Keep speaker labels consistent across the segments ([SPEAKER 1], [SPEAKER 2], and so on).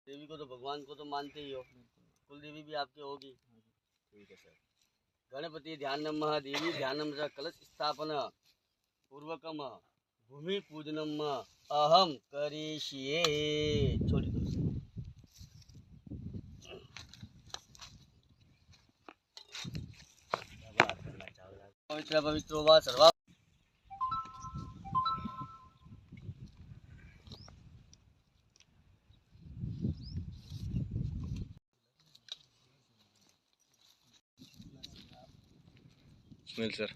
[SPEAKER 1] देवी को तो भगवान को तो मानते ही हो, कुल देवी भी आपकी होगी। ठीक है सर। गणपति ध्यान नमः देवी ध्यानम च कलश स्थापन पूर्वकम भूमि पूजनम अहम करिष्ये। छोड़ी दो सर। पवित्र पवित्रो वा सर्वा
[SPEAKER 2] सुनील सर।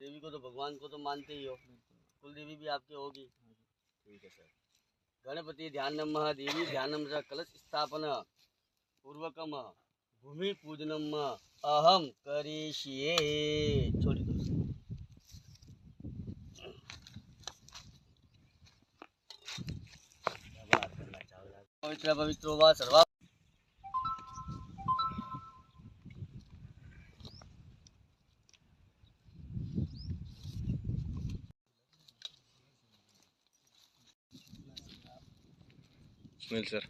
[SPEAKER 1] देवी को तो भगवान को तो मानते ही हो, कुल देवी भी आपकी होगी। ठीक है सर। गणपति ध्यान नमः देवी ध्यानम च कलश स्थापन पूर्वकम भूमि पूजनम अहम करिष्ये। छोड़ी दो सर। पवित्र पवित्रो वा सर्वा
[SPEAKER 2] सुनील सर।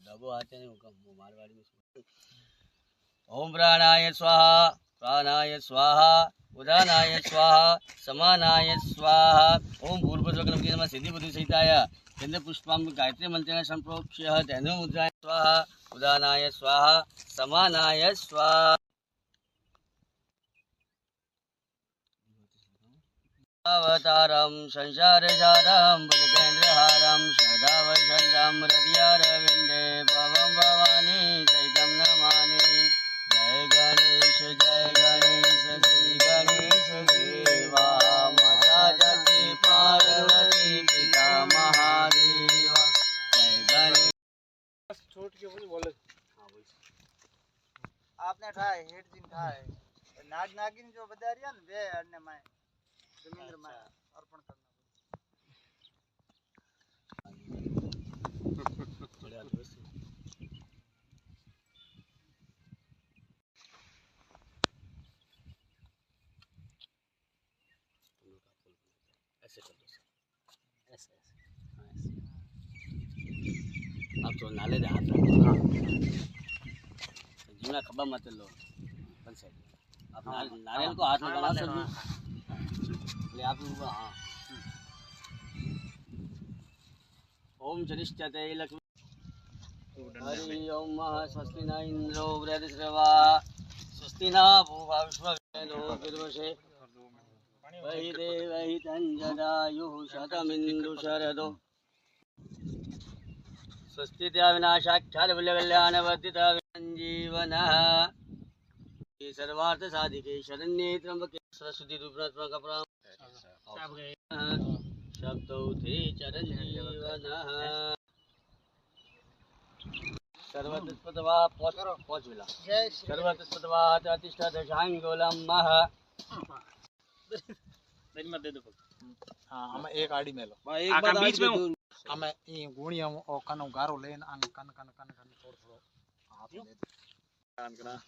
[SPEAKER 1] डबो आते नहीं वो मारवाड़ी में। ओम प्राणाय स्वाहा प्राणाय स्वाहा उदानाय स्वाहा समानाय स्वाहा। ओम भूर्भुवस्वः नमः सिद्धि बुद्धि सहिताय चंद्र पुष्पम गायत्री मंत्रेण संप्रोक्ष्य धनु मुद्राय स्वाहा उदानाय स्वाहा समानाय स्वाहा। अवतारम संसारसारम भुजगेन्द्रहारम सदा वसंतम हृदयारविंदे भवं भवानी सहितं नमामि। जय गणेश श्री गणेश देवा माता जति पार्वती पिता महादेवा। जय गणेश।
[SPEAKER 3] छोट के बोले
[SPEAKER 1] हाँ वही
[SPEAKER 3] आपने ठाए हेड दिन ठाए नाग नागिन जो बदारिया ने वे अने माय जमीन में अर्पण करना
[SPEAKER 1] बढ़िया दोस्त। ऐसे कर दो सर, ऐसे ऐसे हाँ ऐसे। आप तो नाले दे हाथ रखो जीना खबर मत लो बन साइड। आप नारियल को हाथ में बना सकते ले आप लोग। हाँ ओम जनिष्ठते लक्ष्मी हरि ओम स्वस्ति न इंद्रो वृद्धश्रवा स्वस्ति न भूवा विश्ववेदो विद्वषे वही देवहि तंजदायुः शतमिन्दु शरदो स्वस्ति विनाशाख्यात कल्याणवर्धिता संजीवनः सर्वार्थ साधिके शरण्ये त्र्यंबके सरस्वती रूपनात्मक शब्दौ ते चरञ्जीवनः। सर्वतस्पदवा पहुंच मिला। सर्वतस्पदवा अतिष्ठा दशांगोलम मह दे दो।
[SPEAKER 3] हां हमें एक आड़ी में लो
[SPEAKER 1] एक बार बीच में
[SPEAKER 3] हमें ई गुणिया ओ कनो गारो लेन अन कन कन कन कन थोड़ो थोड़ो हाथ दे दो।